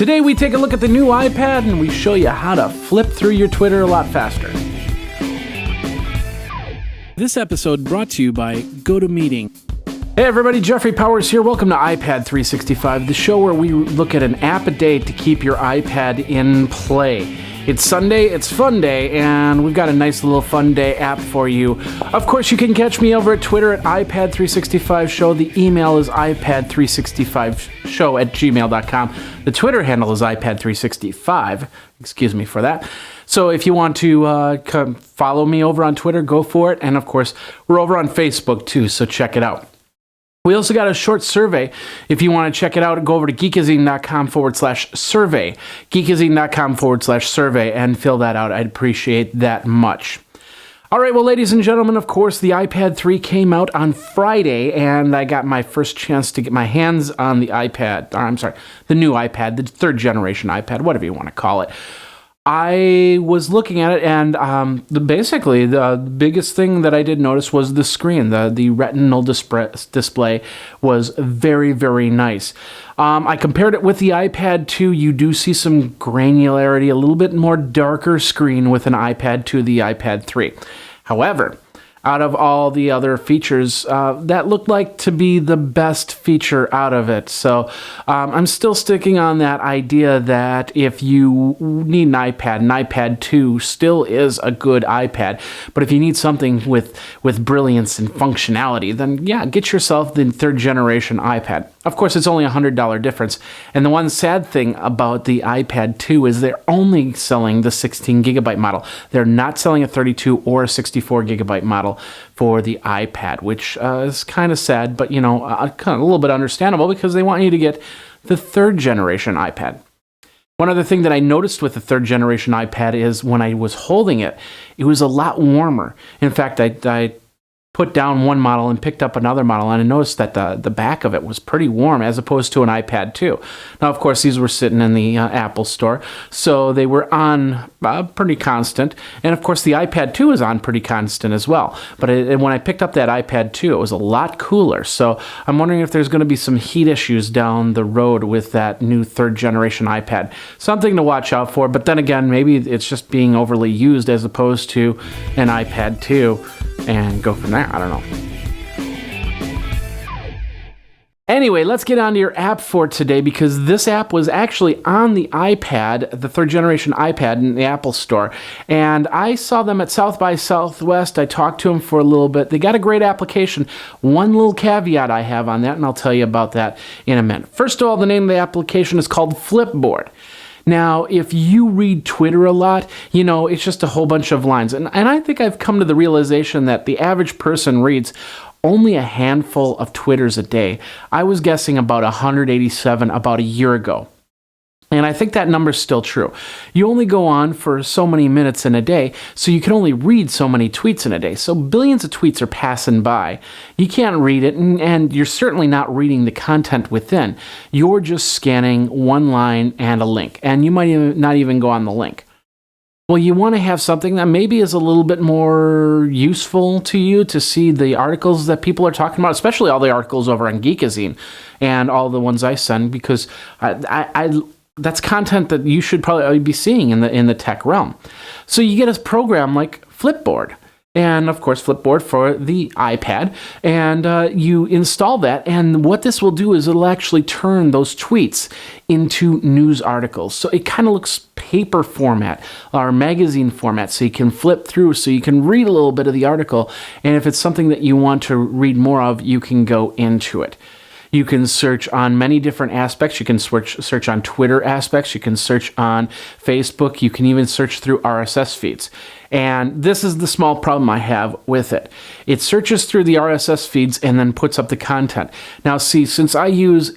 Today we take a look at the new iPad and we show you how to flip through your Twitter a lot faster. This episode brought to you by GoToMeeting. Hey everybody, Jeffrey Powers here. Welcome to iPad 365, the show where we look at an app a day to keep your iPad in play. It's Sunday, it's fun day, and we've got a nice little fun day app for you. Of course, you can catch me over at Twitter at iPad365show. The email is iPad365show@gmail.com. The Twitter handle is iPad365. Excuse me for that. So if you want to come follow me over on Twitter, go for it. And of course, we're over on Facebook too, so check it out. We also got a short survey. If you want to check it out, go over to geekazine.com/survey. Geekazine.com/survey and fill that out. I'd appreciate that much. All right, well, ladies and gentlemen, of course, the iPad 3 came out on Friday, and I got my first chance to get my hands on the the new iPad, the third generation iPad, whatever you want to call it. I was looking at it, and basically the biggest thing that I did notice was the screen. The retinal display was very, very nice. I compared it with the iPad 2. You do see some granularity, a little bit more darker screen with an iPad 2 the iPad 3. However, out of all the other features, that looked like to be the best feature out of it. So I'm still sticking on that idea that if you need an iPad 2 still is a good iPad. But if you need something with brilliance and functionality, then yeah, get yourself the third generation iPad. Of course, it's only a $100 difference. And the one sad thing about the iPad 2 is they're only selling the 16 gigabyte model. They're not selling a 32 or a 64 gigabyte model for the iPad, which is kind of sad, but kind of a little bit understandable because they want you to get the third generation iPad. One other thing that I noticed with the third generation iPad is when I was holding it, it was a lot warmer. In fact, I put down one model and picked up another model, and I noticed that the back of it was pretty warm as opposed to an iPad 2. Now, of course, these were sitting in the Apple store, so they were on pretty constant. And, of course, the iPad 2 is on pretty constant as well. But when I picked up that iPad 2, it was a lot cooler. So I'm wondering if there's going to be some heat issues down the road with that new third-generation iPad. Something to watch out for. But then again, maybe it's just being overly used as opposed to an iPad 2. And go from there. I don't know. Anyway, let's get on to your app for today, because this app was actually on the iPad, the third generation iPad in the Apple Store. And I saw them at South by Southwest. I talked to them for a little bit. They got a great application. One little caveat I have on that, and I'll tell you about that in a minute. First of all, the name of the application is called Flipboard. Now, if you read Twitter a lot, it's just a whole bunch of lines. And I think I've come to the realization that the average person reads only a handful of Twitters a day. I was guessing about 187 about a year ago. And I think that number's still true. You only go on for so many minutes in a day, so you can only read so many tweets in a day. So billions of tweets are passing by. You can't read it, and you're certainly not reading the content within. You're just scanning one line and a link, and you might not even go on the link. Well, you want to have something that maybe is a little bit more useful to you to see the articles that people are talking about, especially all the articles over on Geekazine and all the ones I send, because that's content that you should probably be seeing in the tech realm. So you get a program like Flipboard, and of course Flipboard for the iPad, and you install that, and what this will do is it'll actually turn those tweets into news articles. So it kind of looks paper format or magazine format, so you can flip through, so you can read a little bit of the article, and if it's something that you want to read more of, you can go into it. You can search on many different aspects. You can search on Twitter aspects. You can search on Facebook. You can even search through RSS feeds. And this is the small problem I have with it. It searches through the RSS feeds and then puts up the content. Now, see, since I use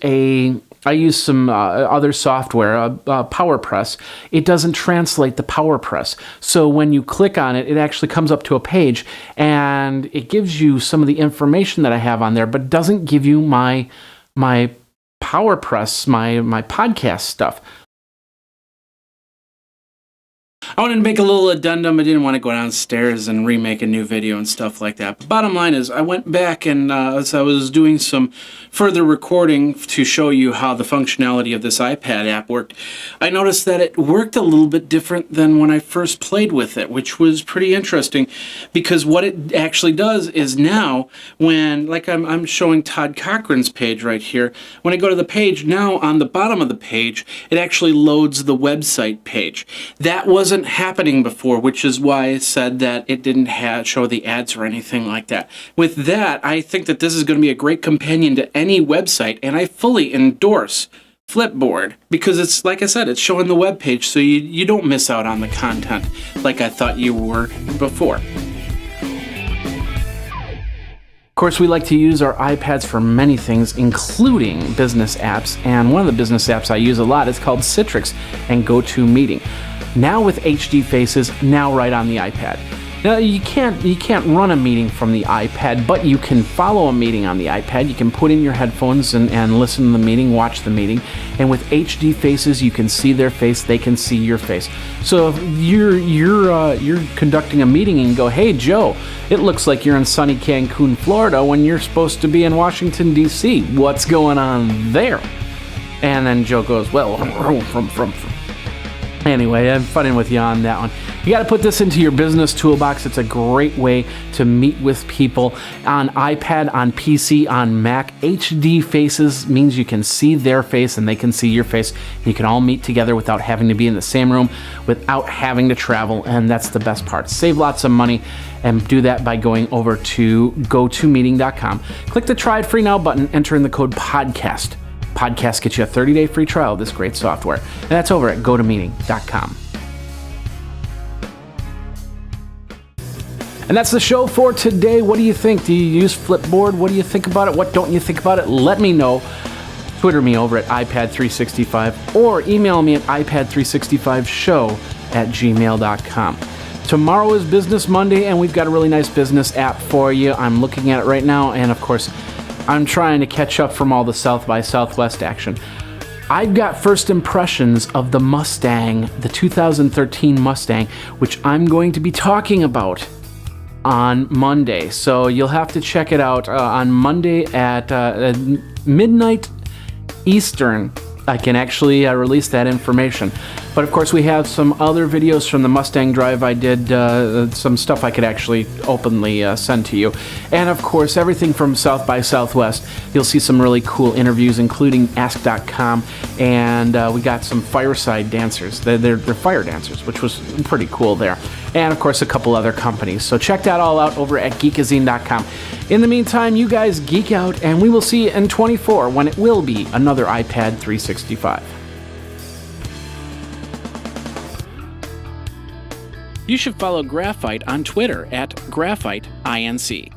some other software, PowerPress, it doesn't translate the PowerPress. So when you click on it, it actually comes up to a page, and it gives you some of the information that I have on there, but doesn't give you my PowerPress, my podcast stuff. I wanted to make a little addendum. I didn't want to go downstairs and remake a new video and stuff like that. But bottom line is, I went back and as I was doing some further recording to show you how the functionality of this iPad app worked, I noticed that it worked a little bit different than when I first played with it, which was pretty interesting, because what it actually does is now, when, like I'm showing Todd Cochran's page right here, when I go to the page, now on the bottom of the page, it actually loads the website page. That wasn't happening before, which is why I said that it didn't show the ads or anything like that. With that, I think that this is going to be a great companion to any website, and I fully endorse Flipboard, because it's, like I said, it's showing the web page, so you don't miss out on the content like I thought you were before. Of course, we like to use our iPads for many things, including business apps, and one of the business apps I use a lot is called Citrix and GoToMeeting. Now with HD Faces, now right on the iPad. Now you can't run a meeting from the iPad, but you can follow a meeting on the iPad. You can put in your headphones and listen to the meeting, watch the meeting, and with HD Faces, you can see their face, they can see your face. So if you're conducting a meeting and go, "Hey Joe, it looks like you're in sunny Cancun, Florida, when you're supposed to be in Washington D.C. What's going on there?" And then Joe goes, "Well, from." Anyway, I'm funning with you on that one. You got to put this into your business toolbox. It's a great way to meet with people on iPad, on PC, on Mac. HD Faces means you can see their face and they can see your face. You can all meet together without having to be in the same room, without having to travel, and that's the best part. Save lots of money, and do that by going over to GoToMeeting.com. Click the Try It Free Now button, enter in the code PODCAST. Podcast gets you a 30-day free trial of this great software. And that's over at GoToMeeting.com. And that's the show for today. What do you think? Do you use Flipboard? What do you think about it? What don't you think about it? Let me know. Twitter me over at iPad365 or email me at iPad365show@gmail.com. Tomorrow is Business Monday, and we've got a really nice business app for you. I'm looking at it right now, and of course, I'm trying to catch up from all the South by Southwest action. I've got first impressions of the Mustang, the 2013 Mustang, which I'm going to be talking about on Monday. So you'll have to check it out on Monday at midnight Eastern. I can actually release that information. But of course, we have some other videos from the Mustang Drive. I did some stuff I could actually openly send to you. And of course, everything from South by Southwest. You'll see some really cool interviews, including Ask.com. And we got some fireside dancers. They're fire dancers, which was pretty cool there. And of course, a couple other companies. So check that all out over at Geekazine.com. In the meantime, you guys geek out, and we will see you in 24 when it will be another iPad 365. You should follow Graphite on Twitter at GraphiteINC.